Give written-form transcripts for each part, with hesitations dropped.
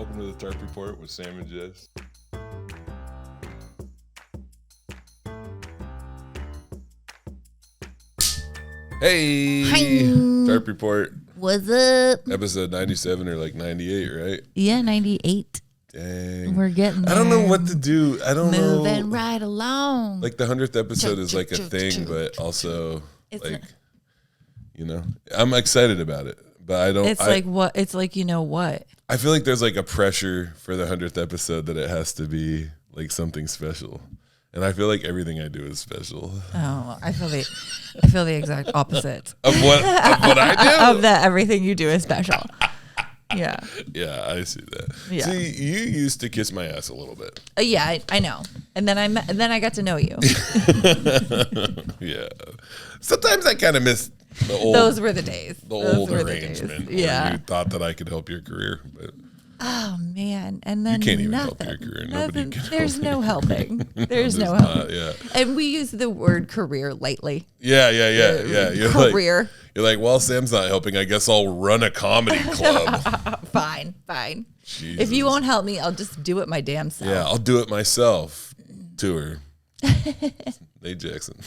Welcome to the Tarp Report with Sam and Jess. Hey! Hi. Tarp Report. What's up? Episode 97 or like 98, right? Yeah, 98. Dang. We're getting there. I don't know what to do. I don't know. Moving right along. Like the 100th episode is like a thing, but also It's like, you know, I'm excited about it. But I don't. It's like what? It's like, you know what? I feel like there's like a pressure for the 100th episode that it has to be like something special. And I feel like everything I do is special. Oh, I feel the exact opposite Of what I do? of that. Everything you do is special. Yeah. Yeah, I see that. Yeah. See, you used to kiss my ass a little bit. Yeah, I know. And then I got to know you. Yeah. Sometimes I kind of miss the old. Those were the days. The old arrangement. Where Yeah. you thought that I could help your career, but Oh man, and then you can't even nothing. help your career. Nobody can. There's help no helping. There's no not, helping. yeah. And we use the word career lightly. Yeah. You're Career. You're like, well, Sam's not helping. I guess I'll run a comedy club. Fine. Jesus. If you won't help me, I'll just do it my damn self. Yeah, I'll do it myself. To her. Nate Jackson.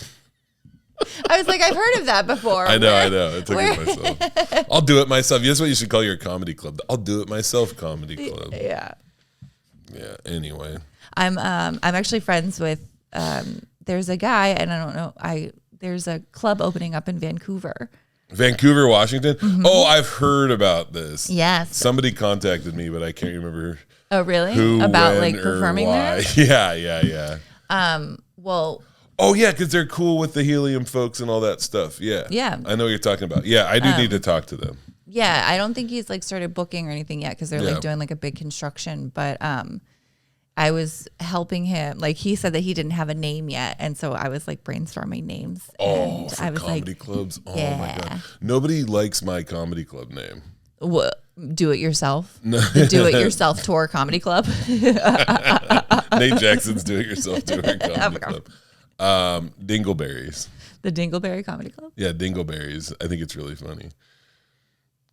I was like, I've heard of that before. I know. I took it myself. I'll do it myself. That's what you should call your comedy club. I'll do it myself comedy club. Yeah. Yeah. Anyway. I'm actually friends with there's a guy, and I don't know, there's a club opening up in Vancouver. Vancouver, Washington. Mm-hmm. Oh, I've heard about this. Yes. Somebody contacted me, but I can't remember. Oh, really? Who, about when, like performing or why. there? Yeah. Well. Oh yeah, because they're cool with the helium folks and all that stuff. Yeah. Yeah. I know what you're talking about. Yeah, I do need to talk to them. Yeah, I don't think he's like started booking or anything yet because they're like doing like a big construction. But I was helping him. Like he said that he didn't have a name yet, and so I was like brainstorming names. Oh, and for I was comedy like, clubs. Oh yeah. my god, nobody likes my comedy club name. What? Do it yourself. The Do It Yourself Tour Comedy Club. Nate Jackson's Do It Yourself Tour Comedy Club. Dingle Berries. The Dingle Berry Comedy Club. Yeah, Dingle Berries. I think it's really funny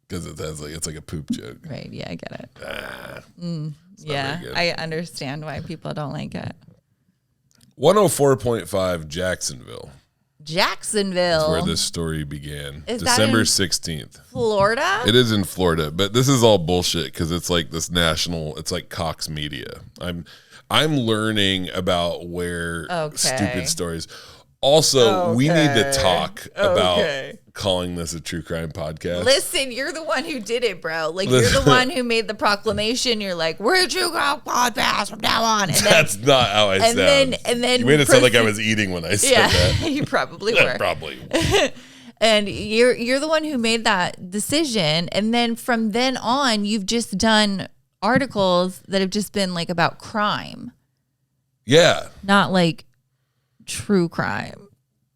because it's like a poop joke. Right. Yeah, I get it. Yeah, I understand why people don't like it. 104.5 Jacksonville. Jacksonville. Is where this story began. Is December that 16th. Florida? It is in Florida, but this is all bullshit because it's like this national. It's like Cox Media. I'm learning about where stupid stories. Also, we need to talk about calling this a true crime podcast. Listen, you're the one who did it, bro. Like, you're the one who made the proclamation. You're like, we're a true crime podcast from now on. And then, that's not how I sound. And then you made it sound like I was eating when I said that. You probably were. Probably. And you're the one who made that decision. And then from then on, you've just done articles that have just been like about crime. Yeah. Not like true crime.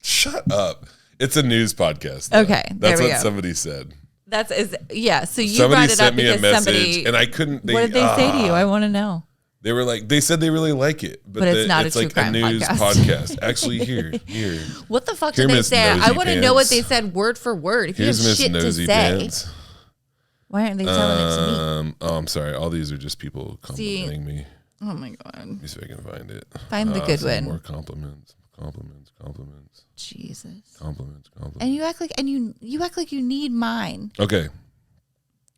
Shut up. It's a news podcast. Though. Okay. That's what go. somebody said. So you somebody brought it sent up me because a message somebody. and I couldn't. What did they say to you? I want to know. They were like, they said they really like it, but it's not it's a true like crime a news podcast. Actually, here. What the fuck Here, did they Miss say? I Nosy want to know what Pants. they said word for word. If Here's you have Miss shit Nosy to say, Pants. why aren't they telling it to me? Oh, I'm sorry. All these are just people complimenting me. Oh my god! Let me see if I can find it. Find the good one. More compliments. Jesus. Compliments. And you act like you need mine. Okay,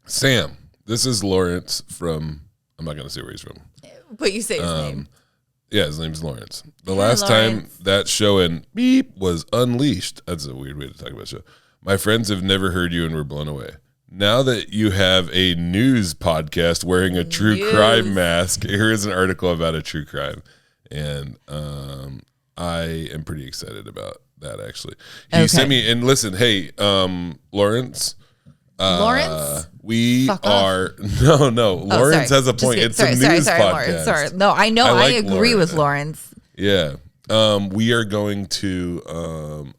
Sam. This is Lawrence from. I'm not gonna say where he's from. But you say his name. Yeah, his name's Lawrence. The Hey, last Lawrence. time that show in Beep was unleashed. That's a weird way to talk about a show. My friends have never heard you and were blown away. Now that you have a news podcast wearing a true crime mask, here is an article about a true crime. And I am pretty excited about that, actually. He sent me, and listen, hey, Lawrence. Lawrence? We Fuck are no. Lawrence has a point. It's a news podcast. Lawrence. Sorry. No, I know. I agree with Lawrence. Yeah. We are going to.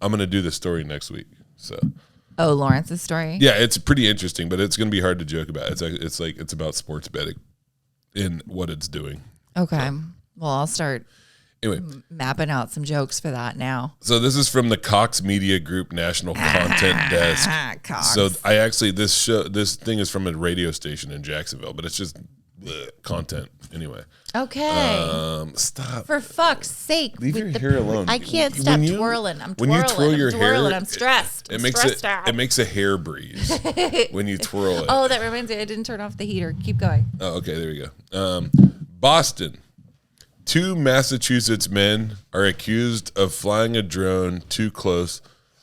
I'm going to do the story next week. So. Oh, Lawrence's story. Yeah, it's pretty interesting, but it's going to be hard to joke about. It's about sports betting and what it's doing. Okay. Well, I'll start. Anyway, mapping out some jokes for that now. So this is from the Cox Media Group National Content Desk. Cox. So this thing is from a radio station in Jacksonville, but it's just content anyway. Okay. Stop. For fuck's sake. Leave your hair alone. I can't stop twirling. I'm twirling. When you twirl your hair, I'm stressed. It makes a hair breeze when you twirl it. Oh, that reminds me. I didn't turn off the heater. Keep going. Oh, okay. There we go. Boston. 2 Massachusetts men are accused of flying a drone too close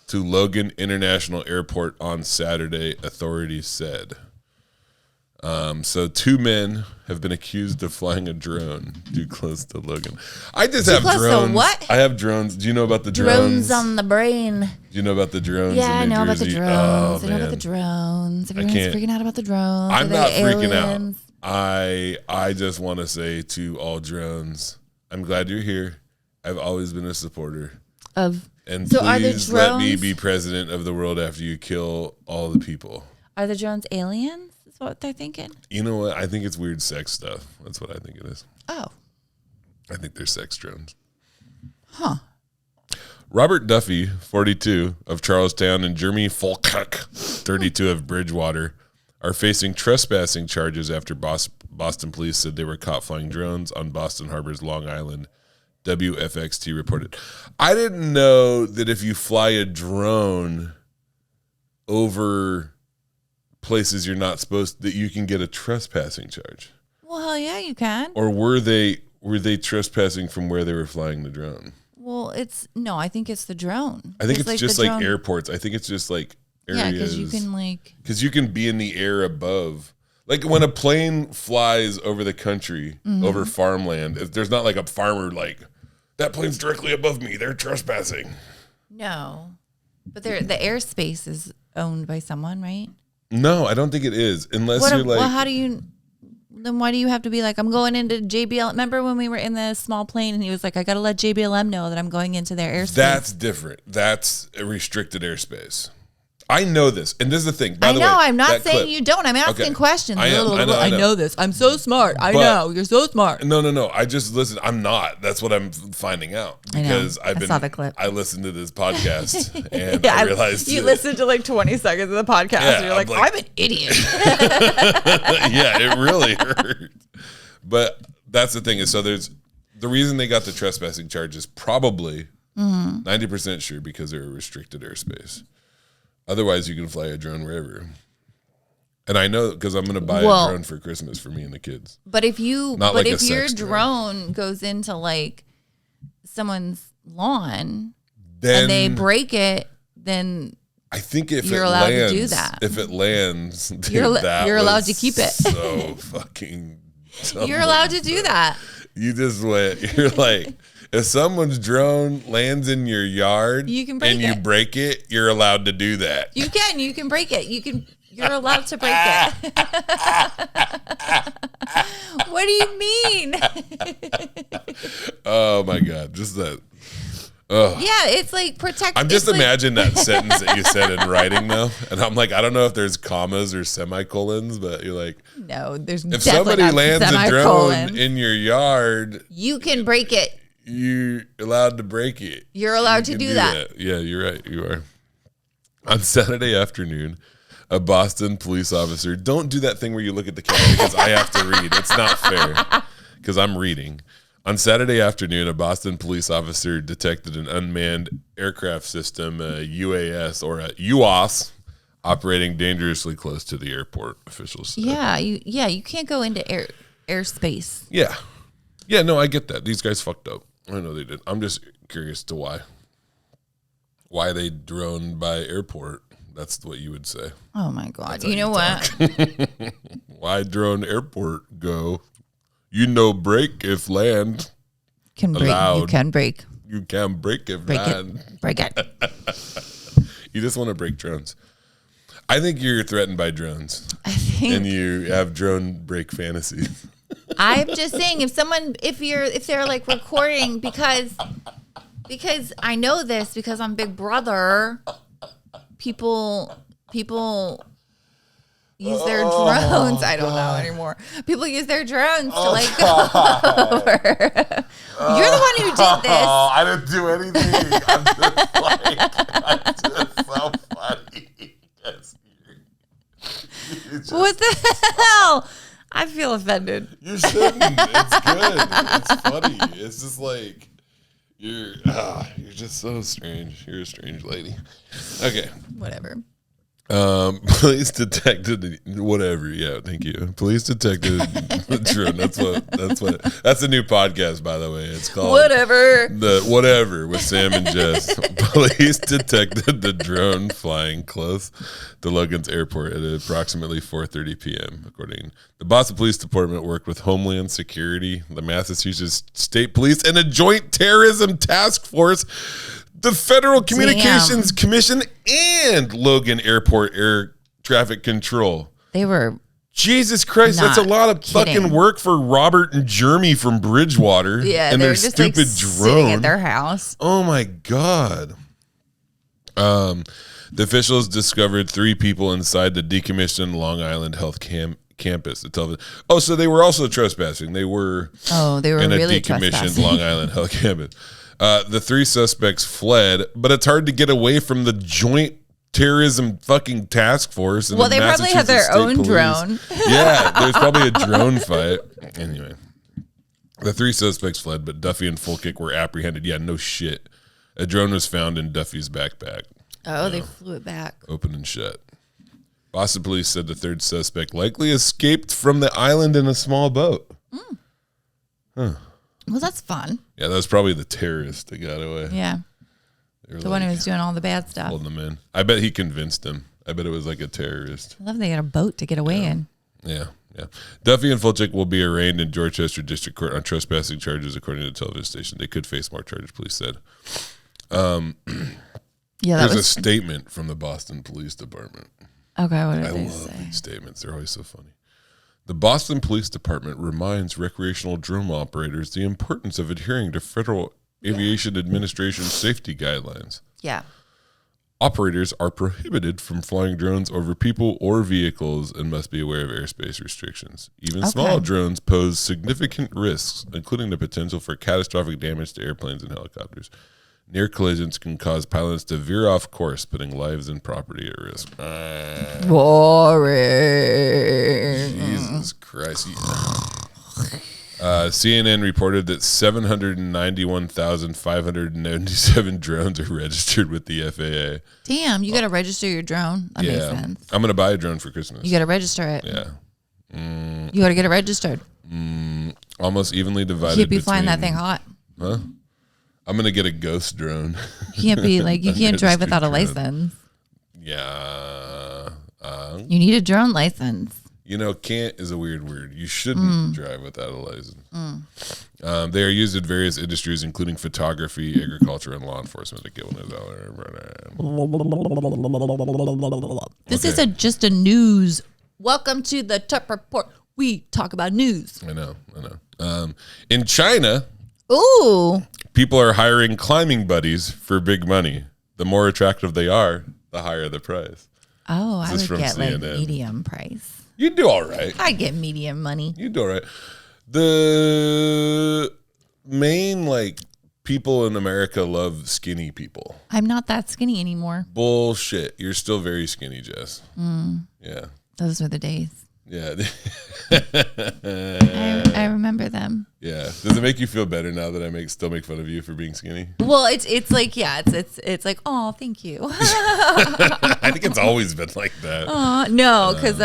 to Logan International Airport on Saturday, authorities said. So 2 men have been accused of flying a drone too close to Logan. I just have drones. To what? I have drones. Do you know about the drones? Drones on the brain. Do you know about the drones? Yeah, I know about the drones. Oh, I know about the drones. Everyone's freaking out about the drones. I'm not freaking out. I just want to say to all drones, I'm glad you're here. I've always been a supporter of. And so please let me be president of the world after you kill all the people. Are the drones aliens? Is what they're thinking? You know what? I think it's weird sex stuff. That's what I think it is. Oh. I think they're sex drones. Huh. Robert Duffy, 42, of Charlestown, and Jeremy Falkirk, 32, of Bridgewater, are facing trespassing charges after Boston police said they were caught flying drones on Boston Harbor's Long Island. WFXT reported. I didn't know that if you fly a drone over places you're not supposed that you can get a trespassing charge. Well, hell yeah, you can. Or were they trespassing from where they were flying the drone? Well, I think it's the drone. I think it's just like airports. I think it's just like areas. Yeah, because you can be in the air above. Like when a plane flies over the country, over farmland, if there's not like a farmer like, that plane's directly above me, they're trespassing. No. But the airspace is owned by someone, right? No, I don't think it is. Unless you're like... Well, then why do you have to be like, I'm going into JBL? Remember when we were in the small plane and he was like, I got to let JBLM know that I'm going into their airspace? That's different. That's a restricted airspace. I know this, and this is the thing. By the way, I'm not saying you don't. I'm asking questions. I know this. I'm so smart. I know you're so smart. No. I just listen. I'm not. That's what I'm finding out because I saw the clip. I listened to this podcast and I realized you listened to like 20 seconds of the podcast. And you're like, I'm an idiot. Yeah, it really hurt. But that's the thing is, so there's the reason they got the trespassing charge is probably 90% sure because they're a restricted airspace. Otherwise, you can fly a drone wherever. And I know because I'm going to buy a drone for Christmas for me and the kids. But if your drone goes into like someone's lawn and they break it, then I think if you're allowed to do that. If it lands, you're allowed to keep it. So fucking dumb. You're allowed to do that. You just went. You're like. If someone's drone lands in your yard you break it, you're allowed to do that. You can break it. You're allowed to break it. What do you mean? Oh my God. Just that. Oh. Yeah, it's like protect. I'm just imagining that sentence that you said in writing though. And I'm like, I don't know if there's commas or semicolons, but you're like, no, there's if somebody lands a drone in your yard, you can break it. You're allowed to break it. You're allowed to do that. Yeah, you're right. You are. On Saturday afternoon, a Boston police officer, don't do that thing where you look at the camera because I have to read. It's not fair because I'm reading. On Saturday afternoon, a Boston police officer detected an unmanned aircraft system, a UAS or a UAS, operating dangerously close to the airport, officials said. Yeah, you can't go into airspace. Yeah. Yeah, no, I get that. These guys fucked up. I know they did. I'm just curious to why they drone by airport. That's what you would say. Oh my God! You know what? Why drone airport go? You know, break if land can break. Allowed. You can break. You can break if land. Break it. You just want to break drones. I think you're threatened by drones. And you have drone break fantasies. I'm just saying, if they're like recording because I know this because I'm Big Brother. People use their drones. I don't know anymore. People use their drones to like go over. You're the one who did this. I didn't do anything. I'm just so funny. What the hell? I feel offended. shouldn't. It's good. It's funny. It's just like you're just so strange. You're a strange lady. Okay. Whatever. Police detected whatever. Yeah, thank you. Police detected the drone. That's a new podcast, by the way. It's called Whatever with Sam and Jess. Police detected the drone flying close to Logan's Airport at approximately 4:30 p.m. According the Boston Police Department worked with Homeland Security, the Massachusetts State Police, and a joint terrorism task force, the Federal Communications Commission, and Logan Airport Air Traffic Control. They were Jesus Christ, that's a lot of fucking work for Robert and Jeremy from Bridgewater. Yeah, and they their were just stupid drone at their house. Oh my God. The officials discovered 3 people inside the decommissioned Long Island Health campus. So they were also trespassing. They were in a really decommissioned Long Island Health campus. The 3 suspects fled, but it's hard to get away from the joint terrorism fucking task force. And they probably had their own drone. Yeah, there's probably a drone fight. Anyway, the 3 suspects fled, but Duffy and Fulkick were apprehended. Yeah, no shit. A drone was found in Duffy's backpack. Oh, they flew it back. Open and shut. Boston police said the 3rd suspect likely escaped from the island in a small boat. Huh. Well, that's fun. Yeah, that was probably the terrorist that got away. Yeah. The one who was doing all the bad stuff. Holding them in. I bet he convinced him. I bet it was like a terrorist. I love they got a boat to get away in. Yeah. Duffy and Fulchick will be arraigned in Dorchester District Court on trespassing charges, according to the television station. They could face more charges, police said. There's a statement from the Boston Police Department. Okay, what did they say? I love these statements. They're always so funny. The Boston Police Department reminds recreational drone operators the importance of adhering to Federal Aviation Administration safety guidelines. Yeah. Operators are prohibited from flying drones over people or vehicles and must be aware of airspace restrictions. Even small drones pose significant risks, including the potential for catastrophic damage to airplanes and helicopters. Near collisions can cause pilots to veer off course, putting lives and property at risk. Boring. Jesus Christ. CNN reported that 791,597 drones are registered with the FAA. Damn, you got to register your drone. That makes sense. I'm going to buy a drone for Christmas. You got to register it. Yeah. You got to get it registered. Almost evenly divided. You can't be flying that thing hot. Huh? I'm going to get a ghost drone. You can't be like, you can't drive without a license. Yeah. You need a drone license. Can't is a weird word. You shouldn't drive without a license. They are used in various industries, including photography, agriculture, and law enforcement. This isn't just a news. Welcome to the Tarp Report. We talk about news. I know. In China, people are hiring climbing buddies for big money. The more attractive they are, the higher the price. Oh, I would get like medium price. You'd do all right. I'd get medium money. You'd do all right. The main people in America love skinny people. I'm not that skinny anymore. Bullshit. You're still very skinny, Jess. Yeah. Those were the days. Yeah. I remember them. Yeah. Does it make you feel better now that I still make fun of you for being skinny? Well, it's like, yeah, it's like, oh, thank you. I think it's always been like that. No, because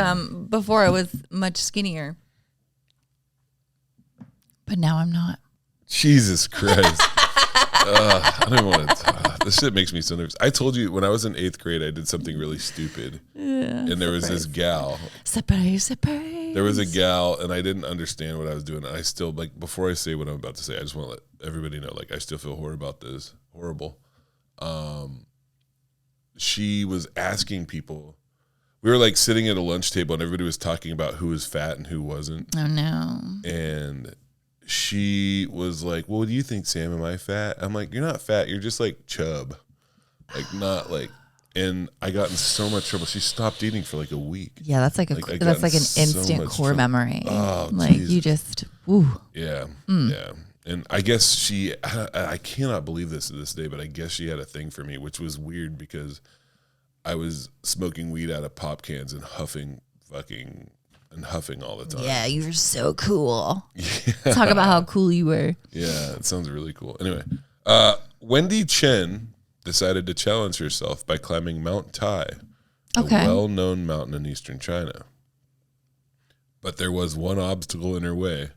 before I was much skinnier, but now I'm not. Jesus Christ. I don't even want to. This shit makes me so nervous. I told you when I was in 8th grade, I did something really stupid. And there was this gal. Surprise. There was a gal, and I didn't understand what I was doing. And I still, before I say what I'm about to say, I just want to let everybody know, I still feel horrible. She was asking people. We were sitting at a lunch table, and everybody was talking about who was fat and who wasn't. Oh, no. And she was like, well, do you think, Sam, am I fat? I'm like, you're not fat. You're just chub. And I got in so much trouble. She stopped eating for a week. Yeah, that's an instant core memory. Oh, you just, ooh. Yeah, yeah. And I guess I cannot believe this to this day, but I guess she had a thing for me, which was weird because I was smoking weed out of pop cans and huffing fucking and huffing all the time. Yeah, you're so cool. Yeah. Talk about how cool you were. Yeah, it sounds really cool. Anyway, Wendy Chen decided to challenge herself by climbing Mount Tai, a well-known mountain in eastern China. But there was one obstacle in her way.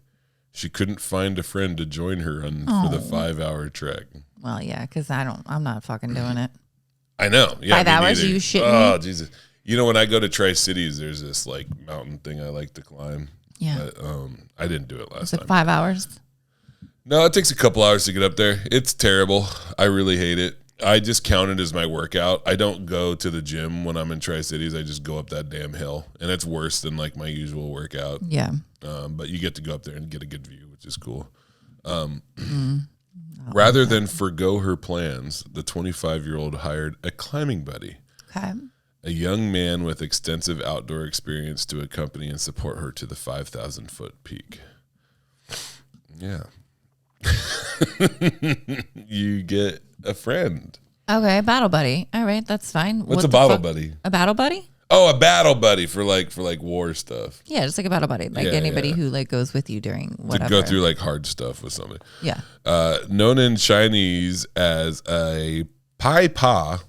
She couldn't find a friend to join her for the 5-hour trek. Well, yeah, because I'm not fucking doing it. I know. Yeah, 5 hours? Are you shitting me? Oh, Jesus. You know, when I go to Tri-Cities, there's this like mountain thing I like to climb. Yeah. But, I didn't do it last time. Is it 5 hours? No, it takes a couple hours to get up there. It's terrible. I really hate it. I just count it as my workout. I don't go to the gym when I'm in Tri-Cities. I just go up that damn hill. And it's worse than like my usual workout. Yeah. But you get to go up there and get a good view, which is cool. Rather than forgo her plans, the 25-year-old hired a climbing buddy. Okay. A young man with extensive outdoor experience to accompany and support her to the 5,000-foot peak. Yeah. You get a friend. Okay, a battle buddy. All right, that's fine. What's a battle buddy? A battle buddy? Oh, a battle buddy for war stuff. Yeah, just like a battle buddy. Like anybody who like goes with you during whatever. To go through like hard stuff with somebody. Yeah. Known in Chinese as a pai pa,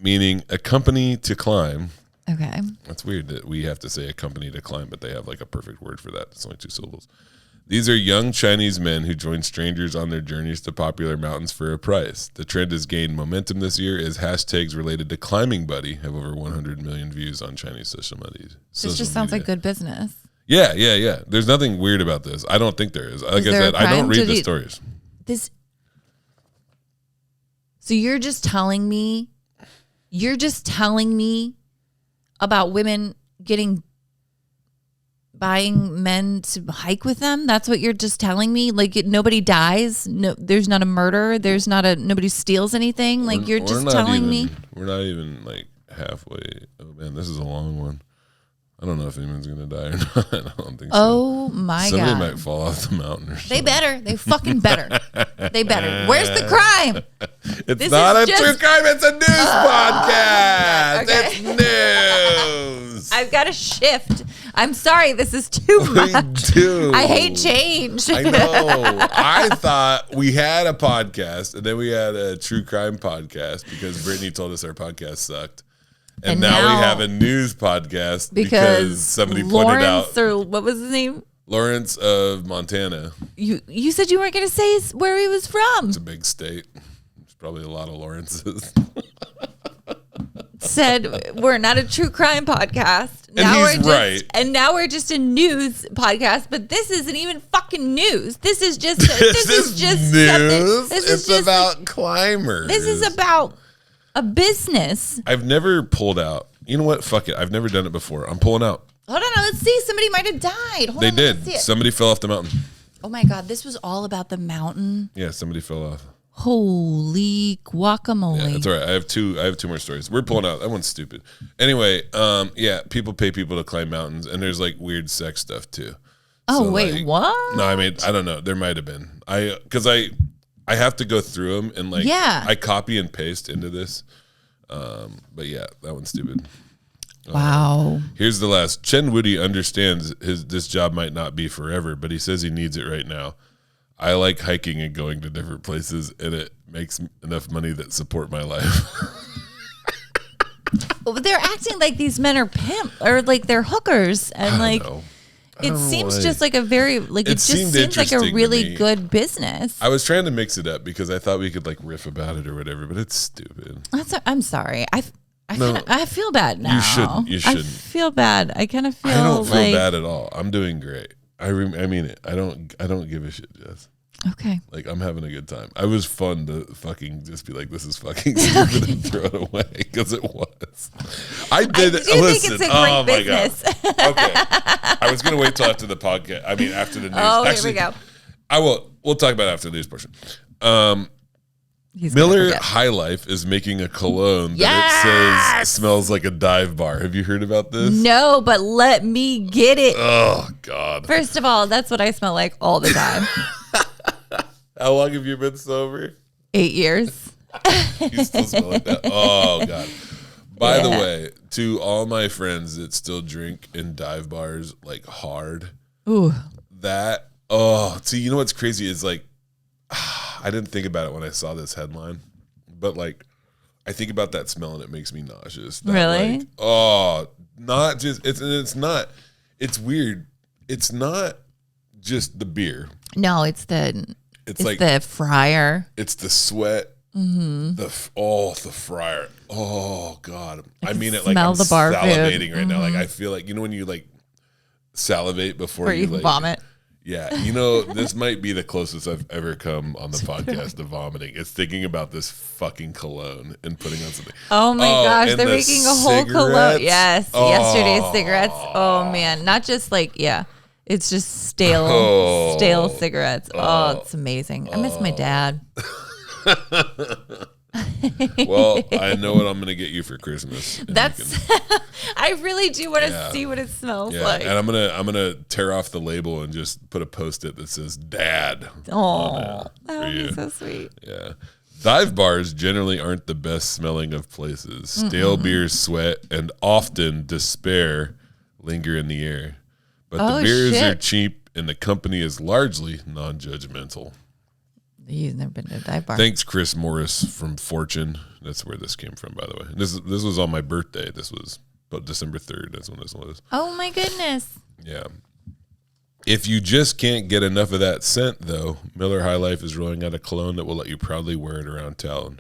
meaning a company to climb. Okay. That's weird that we have to say a company to climb, but they have like a perfect word for that. It's only 2 syllables. These are young Chinese men who join strangers on their journeys to popular mountains for a price. The trend has gained momentum this year as hashtags related to Climbing Buddy have over 100 million views on Chinese social media. This just sounds like good business. Yeah. There's nothing weird about this. I don't think there is. Like I said, I don't read the stories. So you're just telling me about women buying men to hike with them? That's what you're just telling me? Like nobody dies? No, there's not a murder. There's not nobody steals anything. Like you're just telling me. We're not even like halfway. Oh man, this is a long one. I don't know if anyone's gonna die or not. I don't think so. Oh my God! Somebody might fall off the mountain or something. They better. They fucking better. They better. Where's the crime? It's not a true crime. It's a news podcast. Okay. It's news. I've got to shift. I'm sorry. This is too much. I hate change. I know. I thought we had a podcast and then we had a true crime podcast because Brittany told us our podcast sucked. And now we have a news podcast because somebody pointed out. Or what was his name? Lawrence of Montana. You said you weren't going to say where he was from. It's a big state. There's probably a lot of Lawrences. Said we're not a true crime podcast. And he's right. And now we're just a news podcast. But this isn't even fucking news. This is just news. It's about climbers. This is about a business. I've never pulled out. You know what? Fuck it. I've never done it before. I'm pulling out. Hold on. Let's see. Somebody might have died. They did. Somebody fell off the mountain. Oh my God. This was all about the mountain. Yeah. Somebody fell off. Holy guacamole. Yeah, that's all right. I have two more stories. We're pulling out. That one's stupid. Anyway, people pay people to climb mountains and there's like weird sex stuff too. Oh, so, wait, what? No, I mean, I don't know. There might have been. Because I have to go through them and I copy and paste into this. But yeah, that one's stupid. Wow. Here's the last. Chen Woody understands this job might not be forever, but he says he needs it right now. I like hiking and going to different places, and it makes enough money that support my life. But they're acting like these men are pimp or like they're hookers, and it seems just like a very it just seems like a really good business. I was trying to mix it up because I thought we could like riff about it or whatever, but it's stupid. I'm sorry. I feel bad now. You shouldn't. I feel bad. I kind of feel. I don't feel bad at all. I'm doing great. I mean it. I don't give a shit, Jess. Okay. Like I'm having a good time. I was fun to fucking just be like, this is fucking stupid and throw it away because it was. I did. Listen. Think it's a great business. My God. Okay. I was gonna wait till after the podcast. I mean, after the news. Oh, actually, here we go. I will. We'll talk about it after the news portion. Miller High Life is making a cologne that it says smells like a dive bar. Have you heard about this? No, but let me get it. Oh, God. First of all, that's what I smell like all the time. How long have you been sober? 8 years. You still smell like that? Oh, God. By the way, to all my friends that still drink in dive bars like hard, ooh, see, you know what's crazy is like, I didn't think about it when I saw this headline, but like, I think about that smell and it makes me nauseous. Really? Like, not just it's not. It's weird. It's not just the beer. No, it's like the fryer. It's the sweat. Mm-hmm. The fryer. Oh God! I mean it like I'm the bar salivating food. right now. Like I feel like, you know when you like salivate before you like vomit. Yeah, this might be the closest I've ever come on the podcast to vomiting. It's thinking about this fucking cologne and putting on something. Oh my gosh, they're making a whole cologne. Yes, yesterday's cigarettes. Oh man, not just like it's just stale cigarettes. Oh, it's amazing. I miss my dad. Well, I know what I'm going to get you for Christmas. I really do want to see what it smells like. And I'm gonna tear off the label and just put a Post-it that says "Dad." Oh, that would be so sweet. Yeah. Dive bars generally aren't the best smelling of places. Stale beers, sweat, and often despair linger in the air. But the beers are cheap and the company is largely non-judgmental. He's never been to a dive bar. Thanks, Chris Morris from Fortune. That's where this came from, by the way. This was on my birthday. This was about December 3rd. That's when this was. Oh, my goodness. Yeah. If you just can't get enough of that scent, though, Miller High Life is rolling out a cologne that will let you proudly wear it around town.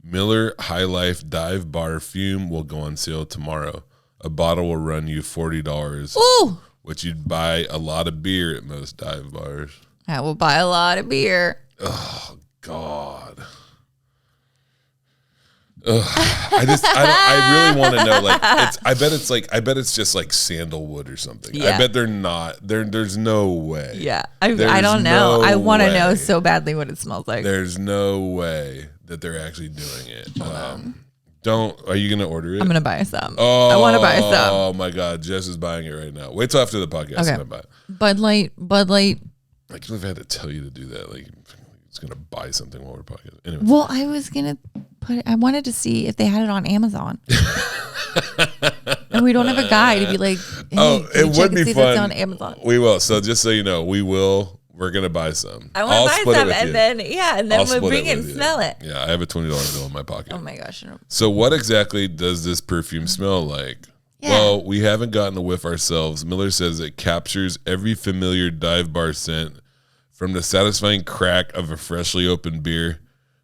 Miller High Life Dive Bar Fume will go on sale tomorrow. A bottle will run you $40, Ooh. which you'd buy a lot of beer at most dive bars. I will buy a lot of beer. Oh God. I really want to know. Like, I bet it's just like sandalwood or something. Yeah. I bet they're not. There's no way. Yeah, I don't know. No I want to way. know so badly what it smells like. There's no way that they're actually doing it. Are you gonna order it? I'm gonna buy some. I want to buy some. Oh my God, Jess is buying it right now. Wait till after the podcast. Okay. I'm gonna buy it. Bud Light. I could have had to tell you to do that. Like, it's gonna buy something while we're podcasting. Anyway. Well, I was gonna I wanted to see if they had it on Amazon. And we don't have a guy to be like, hey, it would be fun. On Amazon. We will. So just so you know, we're gonna buy some. I want to buy some, and then we'll bring it and smell it. Yeah, I have a $20 bill in my pocket. Oh my gosh! So what exactly does this perfume smell like? Yeah. Well, we haven't gotten a whiff ourselves. Miller says it captures every familiar dive bar scent, from the satisfying crack of a freshly opened beer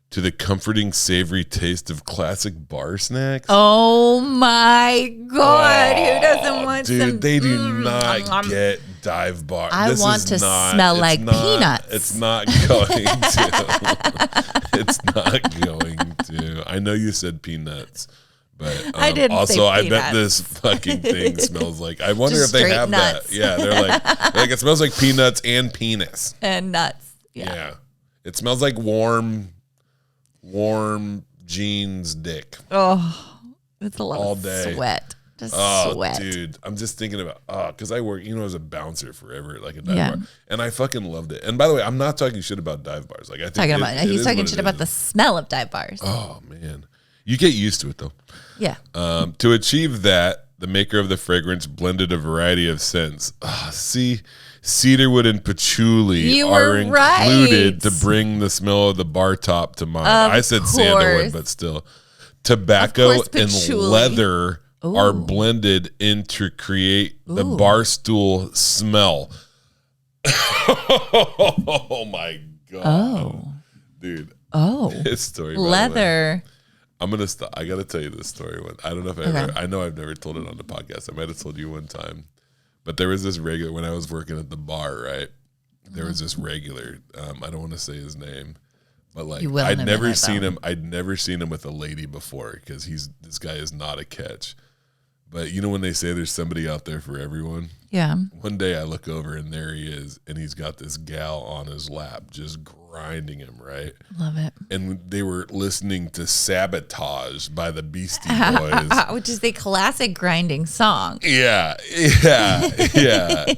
to the comforting, savory taste of classic bar snacks. Oh my God! Who doesn't want some? Dude, they do not get dive bar. I want to smell like peanuts. It's not going to. It's not going to. I know you said peanuts. But I didn't also, say I bet this fucking thing smells like. I wonder if they have nuts. that. Yeah, they're like it smells like peanuts and penis and nuts. Yeah, it smells like warm jeans dick. Oh, it's a lot all of day. Sweat. Just sweat, dude. I'm just thinking about because I work, as a bouncer forever at like a dive bar, and I fucking loved it. And by the way, I'm not talking shit about dive bars. Like I think he's talking shit about the smell of dive bars. Oh man, you get used to it though. Yeah. To achieve that, the maker of the fragrance blended a variety of scents. See, cedarwood and patchouli are included to bring the smell of the bar top to mind. I said sandalwood, but still. Tobacco and leather are blended in to create the bar stool smell. Oh my God. Oh. Dude. Oh. This story. Leather. I'm gonna stop. I gotta tell you this story. I don't know if I know I've never told it on the podcast. I might have told you one time, but there was this regular when I was working at the bar. Right, there was this regular. I don't want to say his name, but like I'd never seen him. I'd never seen him with a lady before because this guy is not a catch. But when they say there's somebody out there for everyone. Yeah. One day I look over and there he is, and he's got this gal on his lap just grinding him, right? Love it. And they were listening to Sabotage by the Beastie Boys. Which is a classic grinding song. Yeah.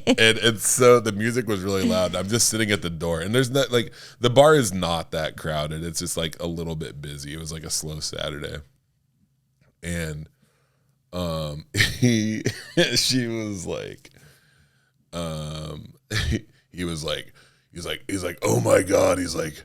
And so the music was really loud. I'm just sitting at the door, and there's not like the bar is not that crowded. It's just like a little bit busy. It was like a slow Saturday. And she was like, he's like, oh my God. He's like,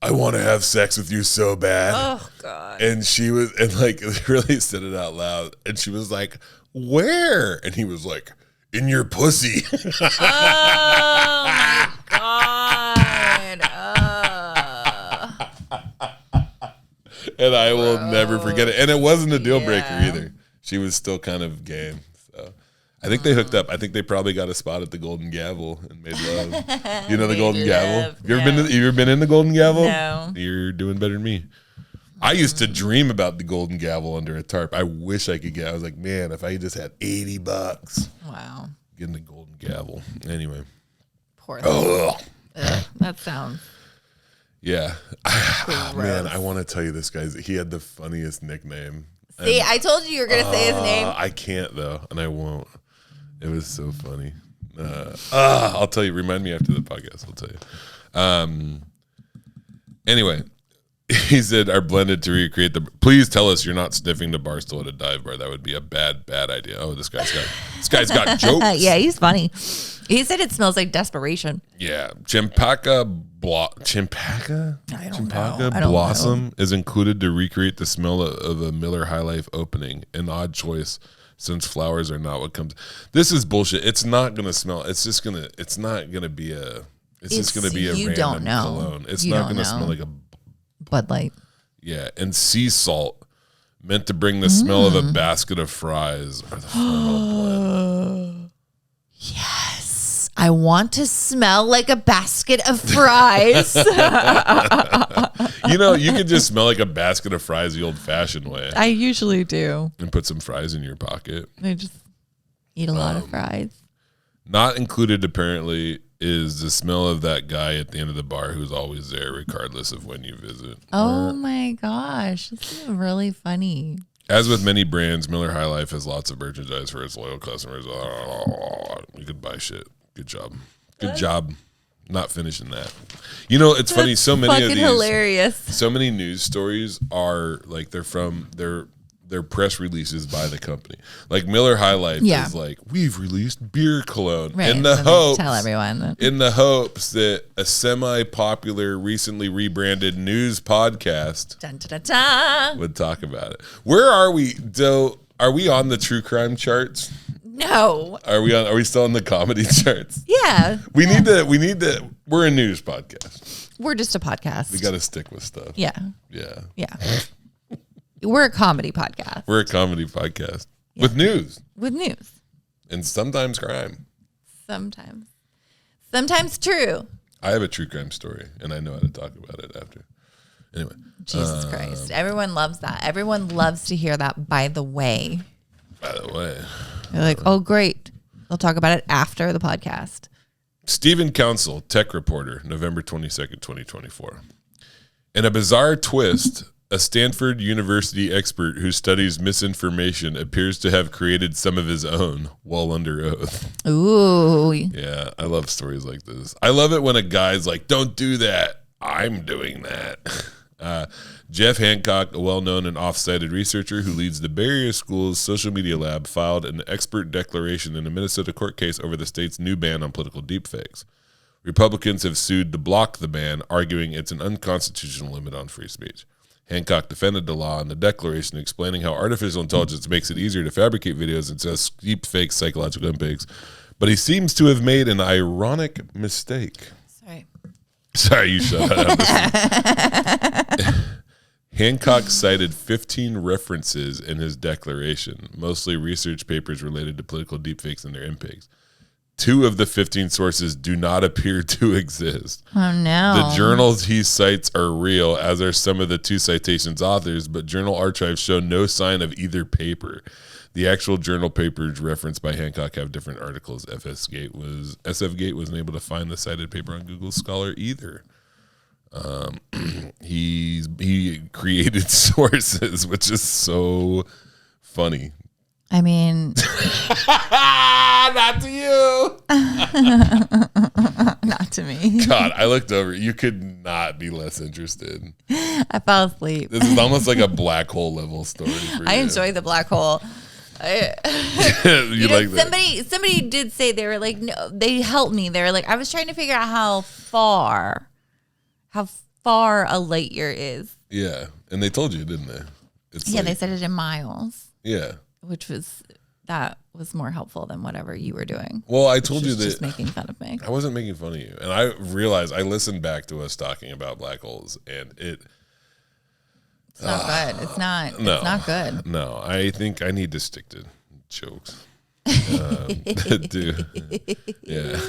I want to have sex with you so bad. Oh God. And she was, and like really said it out loud. And she was like, where? And he was like, in your pussy. Oh my God. And I will never forget it. And it wasn't a deal breaker either. She was still kind of game. So I think they hooked up. I think they probably got a spot at the Golden Gavel and made love. You know the Golden Gavel? You ever been in the Golden Gavel? No. You're doing better than me. I used to dream about the Golden Gavel under a tarp. I wish I could get. I was like, man, if I just had $80. Wow. Getting the Golden Gavel. Anyway. Poor thing. That sounds. Yeah. Man, I want to tell you this, guys. He had the funniest nickname. See, I told you were going to say his name. I can't, though, and I won't. It was so funny. I'll tell you. Remind me after the podcast. I'll tell you. Anyway, he said, are blended to recreate the... Please tell us you're not sniffing the bar stool at a dive bar. That would be a bad idea. Oh, this guy's got jokes. Yeah, he's funny. He said it smells like desperation. Yeah. Chimpaka Blossom is included to recreate the smell of a Miller High Life opening. An odd choice since flowers are not what comes. This is bullshit. It's not going to smell. It's just going to, it's not going to be a, it's just going to be a random cologne. It's not going to smell like a Bud Light. Yeah. And sea salt meant to bring the smell of a basket of fries or the final blend. Yes. I want to smell like a basket of fries. You know, you could just smell like a basket of fries the old-fashioned way. I usually do. And put some fries in your pocket. I just eat a lot of fries. Not included, apparently, is the smell of that guy at the end of the bar who's always there, regardless of when you visit. Oh, my gosh. This is really funny. As with many brands, Miller High Life has lots of merchandise for its loyal customers. You could buy shit. Good job. Good job not finishing that. You know, it's funny. So many of these hilarious. So many news stories are like they're press releases by the company. Like Miller High Life is like, we've released beer cologne in the hopes tell everyone in the hopes that a semi-popular, recently rebranded news podcast would talk about it. Where are we, Doe? Are we on the true crime charts? No. Are we still on the comedy charts? Yeah. We need to we're a news podcast. We're just a podcast. We got to stick with stuff. Yeah. Yeah. Yeah. We're a comedy podcast. We're a comedy podcast with news. With news. And sometimes crime. Sometimes true. I have a true crime story and I know how to talk about it after. Anyway. Jesus Christ. Everyone loves that. Everyone loves to hear that, by the way. By the way. They're like, oh, great. They'll talk about it after the podcast. Stephen Council, tech reporter, November 22nd, 2024. In a bizarre twist, a Stanford University expert who studies misinformation appears to have created some of his own while under oath. Ooh. Yeah, I love stories like this. I love it when a guy's like, don't do that. I'm doing that. Jeff Hancock, a well-known and oft-cited researcher who leads the Barrier School's social media lab, filed an expert declaration in a Minnesota court case over the state's new ban on political deepfakes. Republicans have sued to block the ban, arguing it's an unconstitutional limit on free speech. Hancock defended the law in the declaration, explaining how artificial intelligence makes it easier to fabricate videos and says deepfakes psychological impacts. But he seems to have made an ironic mistake. Sorry, you shut up. Hancock cited 15 references in his declaration, mostly research papers related to political deepfakes and their impacts. 2 of the 15 sources do not appear to exist. Oh, no. The journals he cites are real, as are some of the 2 citations' authors, but journal archives show no sign of either paper. The actual journal papers referenced by Hancock have different articles. SF Gate wasn't able to find the cited paper on Google Scholar either. He created sources, which is so funny. I mean, not to you. Not to me. God, I looked over. You could not be less interested. I fell asleep. This is almost like a black hole level story for you. I enjoy the black hole. You like that? Somebody did say, they were like, no, they helped me. They were like, I was trying to figure out how far a light year is. Yeah, and they told you, didn't they? They said it in miles. Yeah, that was more helpful than whatever you were doing. Well, I told you that just making fun of me. I wasn't making fun of you, and I realized I listened back to us talking about black holes, and it's not good. It's not good. No, I think I need to stick to jokes. Dude. Yeah.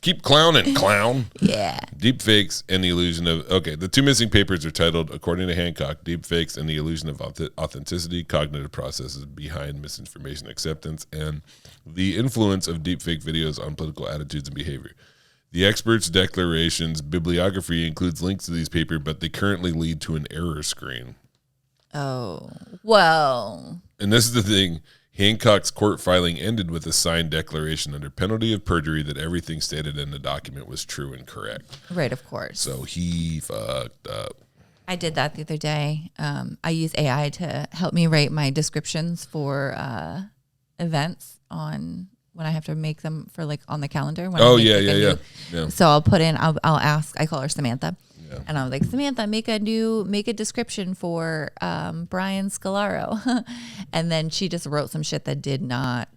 Keep clowning, clown. Yeah. Deep fakes and the illusion of... Okay, the two missing papers are titled, according to Hancock, Deep Fakes and the Illusion of Authenticity, Cognitive Processes Behind Misinformation Acceptance, and the Influence of Deepfake Videos on Political Attitudes and Behavior. The expert's declarations bibliography includes links to these papers, but they currently lead to an error screen. Oh, well. And this is the thing. Hancock's court filing ended with a signed declaration under penalty of perjury that everything stated in the document was true and correct. Right, of course. So he fucked up. I did that the other day. I use AI to help me write my descriptions for events on when I have to make them for like on the calendar. When Yeah. So I'll put in, I'll ask, I call her Samantha. Yeah. And I was like, Samantha, make a description for Brian Scalaro. And then she just wrote some shit that did not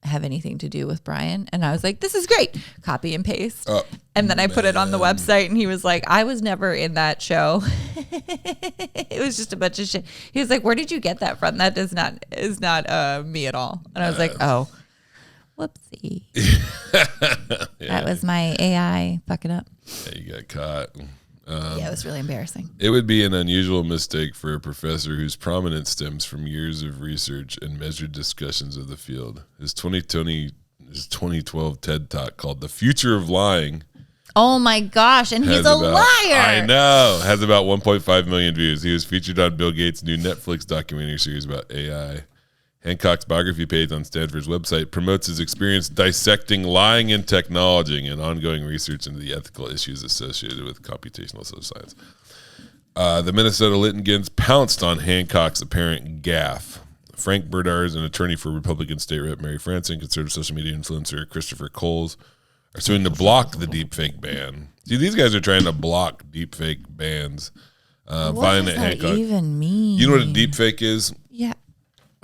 have anything to do with Brian. And I was like, this is great. Copy and paste. And then I put it on the website, and he was like, I was never in that show. It was just a bunch of shit. He was like, where did you get that from? That is not me at all. And I was like, oh, whoopsie. That was my AI fucking up. Yeah, you got caught. It was really embarrassing. It would be an unusual mistake for a professor whose prominence stems from years of research and measured discussions of the field. His 2012 TED Talk called "The Future of Lying." Oh my gosh, and he's a liar. I know. Has about 1.5 million views. He was featured on Bill Gates' new Netflix documentary series about AI. Hancock's biography page on Stanford's website promotes his experience dissecting lying in technology and ongoing research into the ethical issues associated with computational social science. The Minnesota litigants pounced on Hancock's apparent gaffe. Frank Berdars, an attorney for Republican State Rep Mary Franson, conservative social media influencer Christopher Coles, are suing to block the deepfake ban. See, these guys are trying to block deepfake bans. What does that even mean? You know what a deepfake is? Yeah.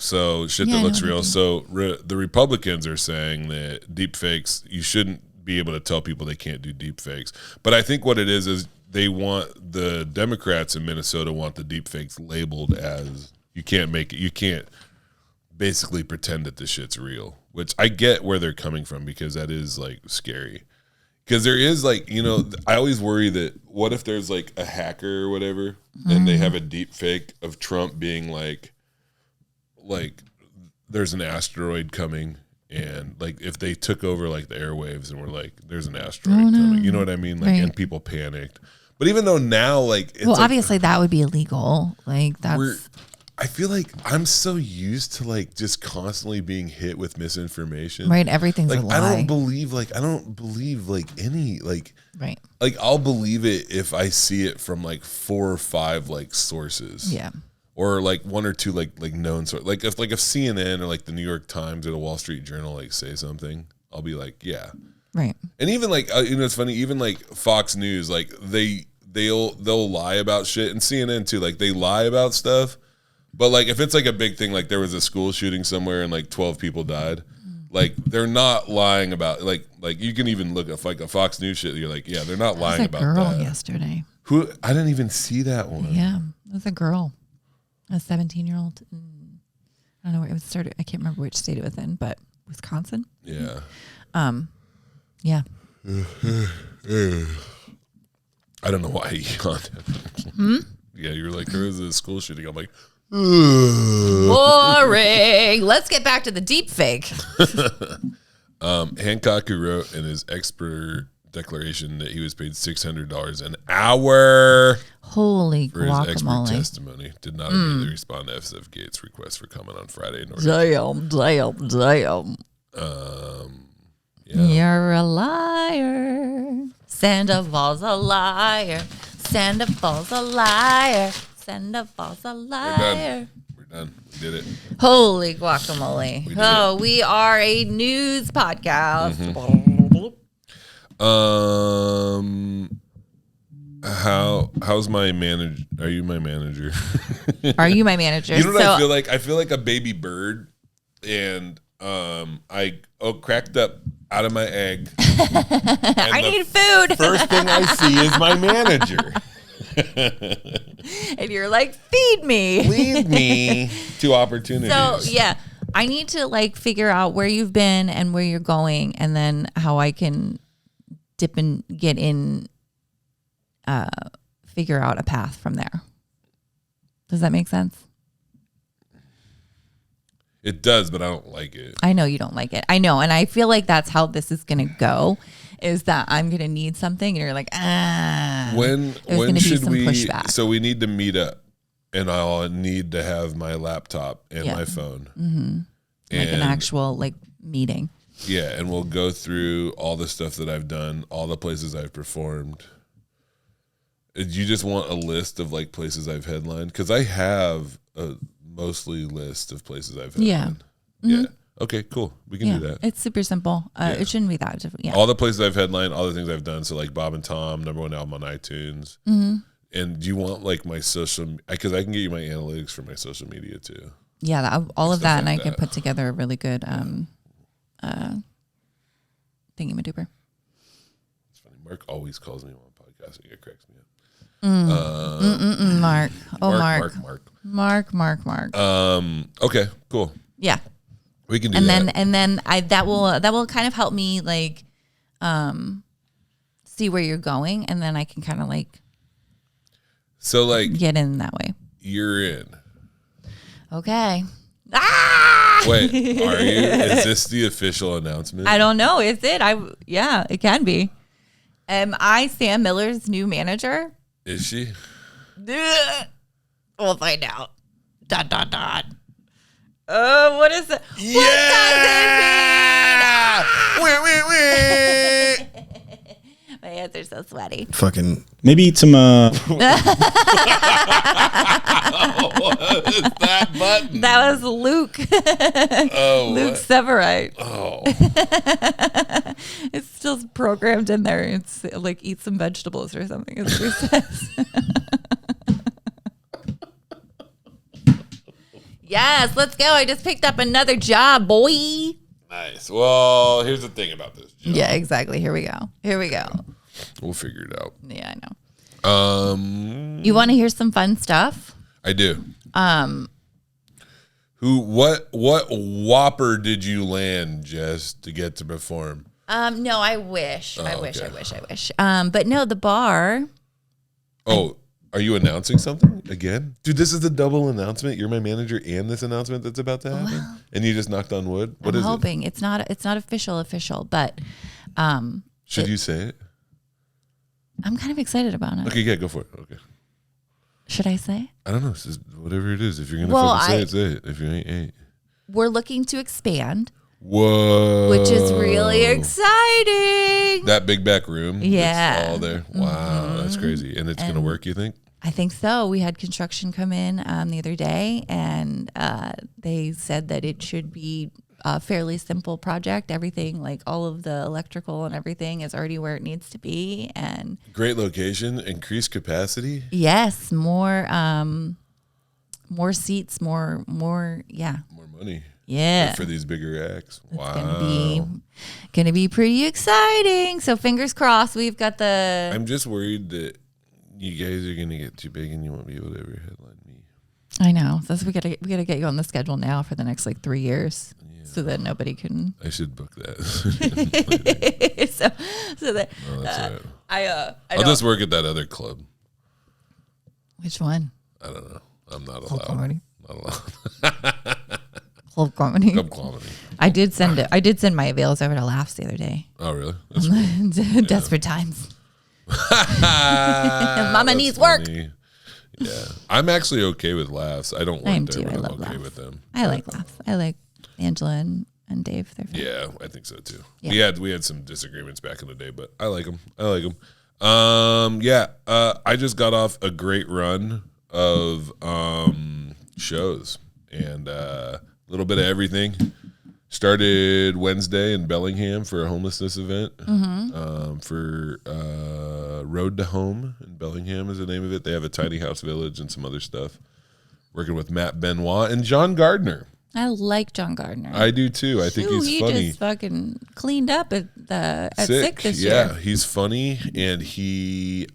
So shit that looks real. So the Republicans are saying that deep fakes, you shouldn't be able to tell people they can't do deep fakes. But I think what it is they want, the Democrats in Minnesota want the deep fakes labeled as you can't make it. You can't basically pretend that this shit's real, which I get where they're coming from, because that is like scary. Because there is like, I always worry that what if there's like a hacker or whatever, and they have a deep fake of Trump being like there's an asteroid coming, and like if they took over like the airwaves and were like, there's an asteroid coming, you know what I mean? Like, and people panicked. But even though now, like, it's obviously that would be illegal. Like I feel like I'm so used to like just constantly being hit with misinformation. Right, everything's like a lie. I don't believe any right. Like I'll believe it if I see it from like 4 or 5 like sources. Yeah. Or like 1 or 2 like known sources. Like if CNN or like the New York Times or the Wall Street Journal like say something, I'll be like, yeah. Right. And even like it's funny, even like Fox News, like they'll lie about shit, and CNN too, like they lie about stuff. But like if it's like a big thing, like there was a school shooting somewhere and like 12 people died, like they're not lying about like you can even look at like a Fox News shit. You're like, yeah, they're not lying about that. Girl yesterday. Who? I didn't even see that one. Yeah, it was a girl, a 17-year-old. I don't know where it was started. I can't remember which state it was in, but Wisconsin. Yeah. Yeah. I don't know why he yawned. Yeah, you were like, there was a school shooting. I'm like, boring. Let's get back to the deep fake. Hancock, who wrote in his expert declaration that he was paid $600 an hour for his expert testimony, did not immediately respond to SF Gates' request for comment on Friday. Damn. Yeah. You're a liar. Sandoval's a liar. Sandoval's a liar. Sandoval's a liar. We're done. We did it. Holy guacamole. We are a news podcast. How's my manager? Are you my manager? Are you my manager? You know what I feel like? I feel like a baby bird, and I cracked up out of my egg. I need food. First thing I see is my manager. And you're like, feed me. Lead me to opportunities. So, yeah, I need to like figure out where you've been and where you're going, and then how I can dip and get in, figure out a path from there. Does that make sense? It does, but I don't like it. I know you don't like it. I know. And I feel like that's how this is going to go, is that I'm going to need something. And you're like, When should we? Pushback. So we need to meet up, and I'll need to have my laptop and my phone. Mm-hmm. Like an actual like meeting. Yeah. And we'll go through all the stuff that I've done, all the places I've performed. Do you just want a list of like places I've headlined? Because I have a mostly list of places I've headlined. Yeah. Mm-hmm. Yeah. Okay, cool. We can do that. It's super simple. It shouldn't be that difficult. Yeah. All the places I've headlined, all the things I've done. So like Bob and Tom, #1 album on iTunes. Mm-hmm. And do you want like my social? Because I can get you my analytics for my social media too. Yeah, all of that, and I can put together a really good thingy-ma-dooper. It's funny. Mark always calls me on podcasting. It cracks me up. Mark. Oh, Mark. Okay, cool. Yeah. We can do that. And then that will kind of help me like see where you're going, and then I can kind of like get in that way. You're in. Okay. Wait, are you? Is this the official announcement? I don't know. Is it? Yeah, it can be. Am I Sam Miller's new manager? Is she? We'll find out. ... What is it? Yeah! What does it mean? My hands are so sweaty. Fucking maybe eat some. What is that button? That was Luke. Luke Severite. Oh. It's still programmed in there. It's like eat some vegetables or something. Is what it says. Yes, let's go. I just picked up another job, boy. Nice. Well, here's the thing about this job. Yeah, exactly. Here we go. We'll figure it out. Yeah, I know. You want to hear some fun stuff? I do. What whopper did you land, Jess, to get to perform? No, I wish. I wish. But no, the bar. Oh, are you announcing something again? Dude, this is a double announcement. You're my manager and this announcement that's about to happen. Well, and you just knocked on wood. What is it? I'm hoping it's not official, but should you say it? I'm kind of excited about it. Okay, yeah, go for it. Okay. Should I say? I don't know. It's just whatever it is. If you're gonna say it. If you ain't. We're looking to expand. Whoa. Which is really exciting. That big back room. Yeah. It's all there. Wow, that's crazy. And it's gonna work, you think? I think so. We had construction come in the other day, and they said that it should be a fairly simple project. Everything, like all of the electrical and everything, is already where it needs to be. And great location, increased capacity. Yes, more seats, more, yeah. More money. Yeah. For these bigger acts. Wow. Gonna be pretty exciting. So fingers crossed. We've got the. I'm just worried that you guys are gonna get too big and you won't be able to ever headline me. I know. So we gotta get you on the schedule now for the next like 3 years, so that nobody can. I should book that. so that. No, that's right. I'll just work at that other club. Which one? I don't know. I'm not Club allowed. Comedy. Not allowed. Club Comedy. Club Comedy. I did send my avails over to Laughs the other day. Oh really? That's cool. Desperate times. Mama needs work. Yeah, I'm actually okay with Laughs. I don't work there, but I'm okay Laughs. with them. I like Laughs. I like Angela and Dave. They're fun. Yeah, I think so too. Yeah. We had some disagreements back in the day, but I like them. I just got off a great run of shows, and a little bit of everything. Started Wednesday in Bellingham for a homelessness event. For Road to Home in Bellingham is the name of it. They have a tiny house village and some other stuff. Working with Matt Benoit and John Gardner. I like John Gardner. I do too. I think he's funny. He just fucking cleaned up at Sick this year. Yeah, he's funny and he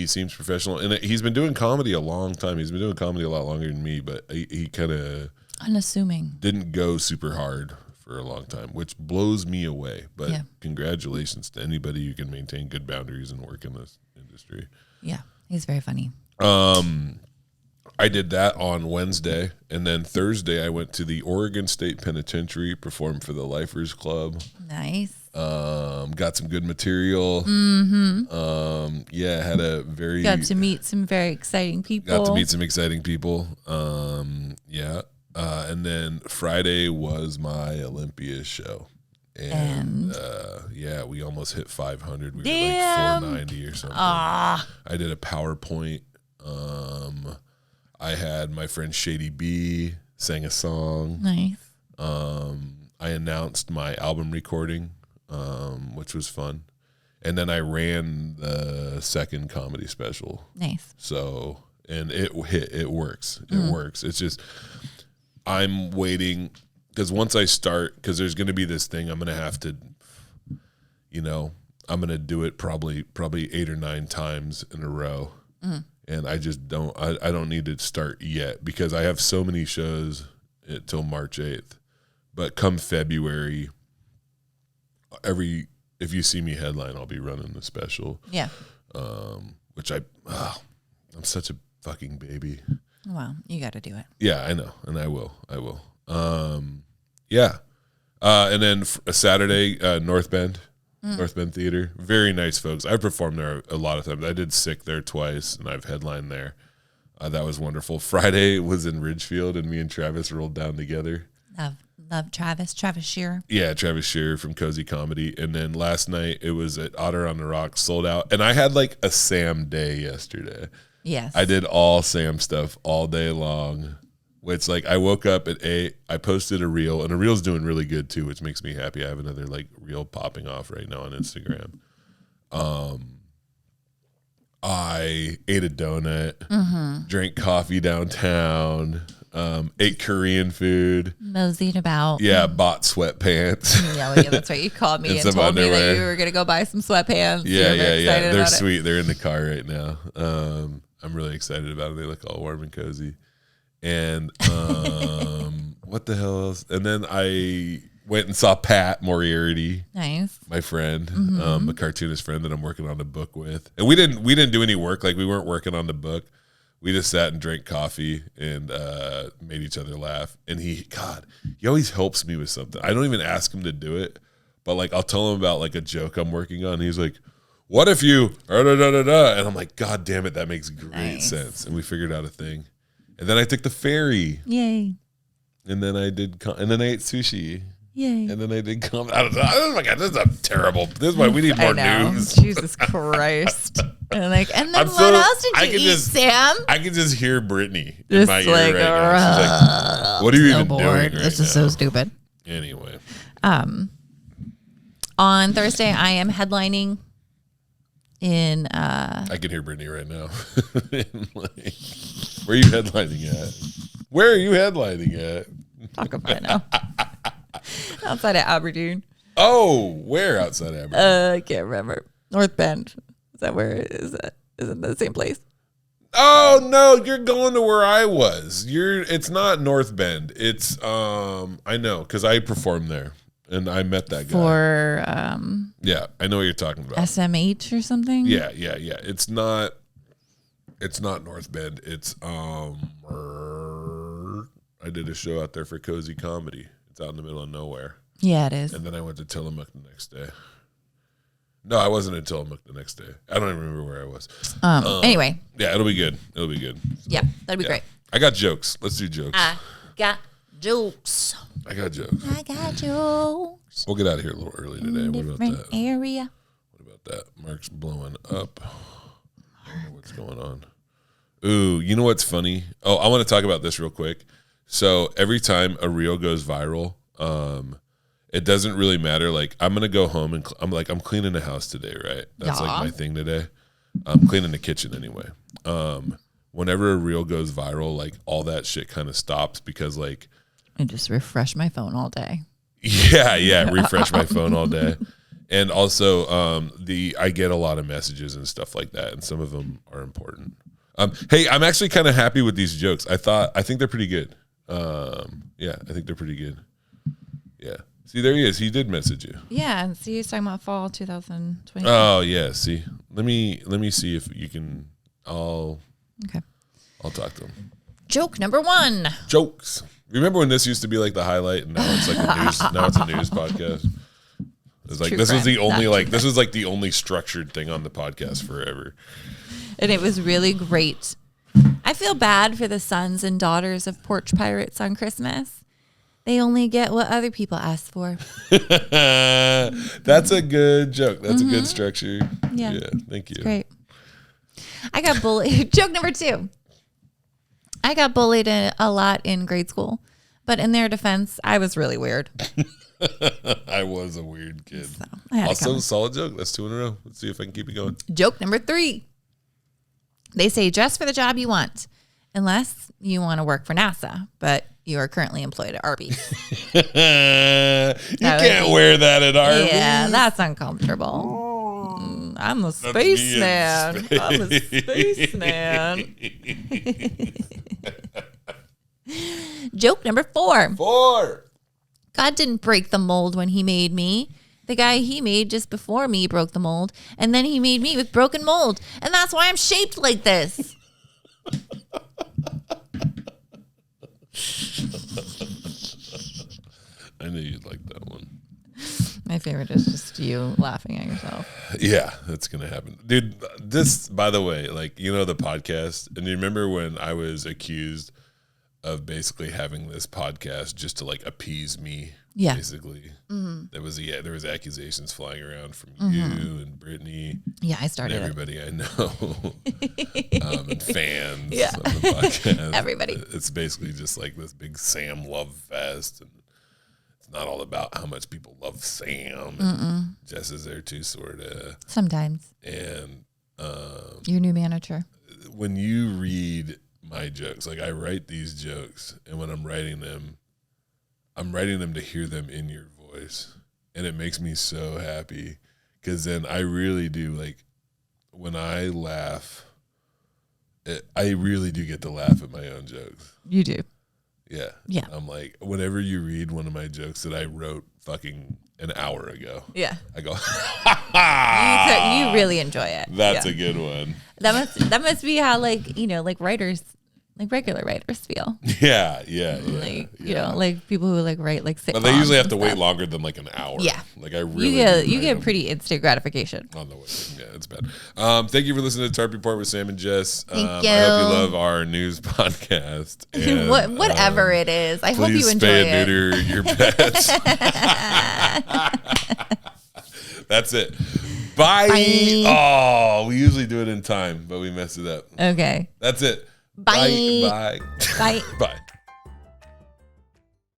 seems professional. And he's been doing comedy a long time. He's been doing comedy a lot longer than me, but he kind of unassuming. Didn't go super hard for a long time, which blows me away. But congratulations to anybody who can maintain good boundaries and work in this industry. Yeah, he's very funny. I did that on Wednesday, and then Thursday I went to the Oregon State Penitentiary, performed for the Lifers Club. Nice. Got some good material. Had a very got to meet some very exciting people. And then Friday was my Olympia show. And we almost hit 500. We were like 490 or something. I did a PowerPoint. I had my friend Shady B sang a song. Nice. I announced my album recording, which was fun. And then I ran the second comedy special. Nice. So, and it works. It works. It's just, I'm waiting because once I start, because there's going to be this thing, I'm going to have to, I'm going to do it probably 8 or 9 times in a row. And I just don't, I don't need to start yet because I have so many shows till March 8th. But come February, if you see me headline, I'll be running the special. Yeah. Which I'm such a fucking baby. Well, you got to do it. Yeah, I know. And I will. And then a Saturday, North Bend Theater. Very nice folks. I've performed there a lot of times. I did Sick there twice, and I've headlined there. That was wonderful. Friday was in Ridgefield, and me and Travis rolled down together. Love Travis Shearer. Yeah, Travis Shearer from Cozy Comedy. And then last night, it was at Otter on the Rocks, sold out. And I had like a Sam day yesterday. Yes. I did all Sam stuff all day long. Which, like, I woke up at 8, I posted a reel, and a reel's doing really good, too, which makes me happy. I have another, like, reel popping off right now on Instagram. I ate a donut, drank coffee downtown, ate Korean food. Moseyed about. Yeah, bought sweatpants. Yeah, that's right. You called me and told me that you were going to go buy some sweatpants. Yeah. They're sweet. They're in the car right now. I'm really excited about it. They look all warm and cozy. And what the hell else? And then I went and saw Pat Moriarty, nice, my friend, a cartoonist friend that I'm working on the book with. And we didn't do any work. Like, we weren't working on the book. We just sat and drank coffee and made each other laugh. And he always helps me with something. I don't even ask him to do it, but like I'll tell him about like a joke I'm working on. And he's like, "What if you?" And I'm like, "God damn it, that makes great sense." And we figured out a thing. And then I took the ferry. Yay. And then I did, and then I ate sushi. Yay. And then I did come out of that. Oh my God, this is terrible. This is why we need more news. Jesus Christ. And then what else did you eat, Sam? I can just hear Brittany just in my ear right now. She's like, what are you even doing right This is so stupid. Anyway. On Thursday, I am headlining in I can hear Brittany right now. Where are you headlining at? Where are you headlining at? Talk about it now. Outside of Aberdeen. Oh, where outside of Aberdeen? I can't remember. North Bend. Is that where it is? Is it the same place? Oh no, you're going to where I was. It's not North Bend. It's I know because I performed there and I met that guy. For yeah, I know what you're talking about. SMH or something? Yeah. It's not North Bend. It's I did a show out there for Cozy Comedy. It's out in the middle of nowhere. Yeah, it is. And then I went to Tillamook the next day. No, I wasn't in Tillamook the next day. I don't even remember where I was. Anyway. Yeah, it'll be good. So, yeah, that'd be great. I got jokes. Let's do jokes. I got jokes. We'll get out of here a little early today. What about that? Area. What about that? Mark's blowing up. I don't know what's going on. Ooh, you know what's funny? Oh, I want to talk about this real quick. So every time a reel goes viral, it doesn't really matter. Like I'm gonna go home and I'm cleaning the house today, right? That's like my thing today. I'm cleaning the kitchen anyway. Whenever a reel goes viral, like all that shit kind of stops because like I just refresh my phone all day. Yeah, refresh my phone all day. And also I get a lot of messages and stuff like that, and some of them are important. Hey, I'm actually kind of happy with these jokes. I think they're pretty good. Yeah, I think they're pretty good. Yeah. See, there he is. He did message you. Yeah, and see, he's talking about fall 2020. Oh yeah. See, let me see if you can. I'll talk to him. Joke number 1. Jokes. Remember when this used to be like the highlight, and now it's like a news. Now it's a news podcast. It's like this was the only this was like the only structured thing on the podcast forever. And it was really great. I feel bad for the sons and daughters of porch pirates on Christmas. They only get what other people ask for. That's a good joke. That's a good structure. Yeah. Thank you. Great. I got bullied. Joke number 2. I got bullied a lot in grade school, but in their defense, I was really weird. I was a weird kid. So also, solid joke. That's 2 in a row. Let's see if I can keep it going. Joke number 3. They say dress for the job you want, unless you want to work for NASA, but you are currently employed at Arby's. You can't wear that at Arby's. Yeah, that's uncomfortable. I'm a spaceman. I'm a spaceman. Joke number 4. 4. God didn't break the mold when he made me. The guy he made just before me broke the mold, and then he made me with broken mold. And that's why I'm shaped like this. I knew you'd like that one. My favorite is just you laughing at yourself. Yeah, that's going to happen. Dude, this, by the way, like, you know, the podcast, and you remember when I was accused of basically having this podcast just to like appease me, basically. There was accusations flying around from you and Brittany. Yeah, I started and everybody I know, and fans of the podcast. Everybody. It's basically just like this big Sam love fest, and it's not all about how much people love Sam. Jess is there too, sort of. Sometimes. And your new manager. When you read my jokes, like I write these jokes, and when I'm writing them to hear them in your voice, and it makes me so happy, because then I really do, like, when I laugh, I really do get to laugh at my own jokes. You do. Yeah. Yeah. I'm like, whenever you read one of my jokes that I wrote fucking an hour ago, I go, you really enjoy it. That's a good one. That must be how, like, you know, like writers, like regular writers feel. Yeah. Like, you know, like people who like write like sitcoms. But they usually have to wait longer than like an hour. Yeah. Like I really you get pretty instant gratification. On the way. Yeah, it's bad. Thank you for listening to Tarp Report with Sam and Jess. Thank you. I hope you love our news podcast. And, whatever it is. I hope you enjoy it. Please spay and neuter your pets. That's it. Bye. Bye. Oh, we usually do it in time, but we messed it up. Okay. That's it. Bye. Bye. Bye. Bye.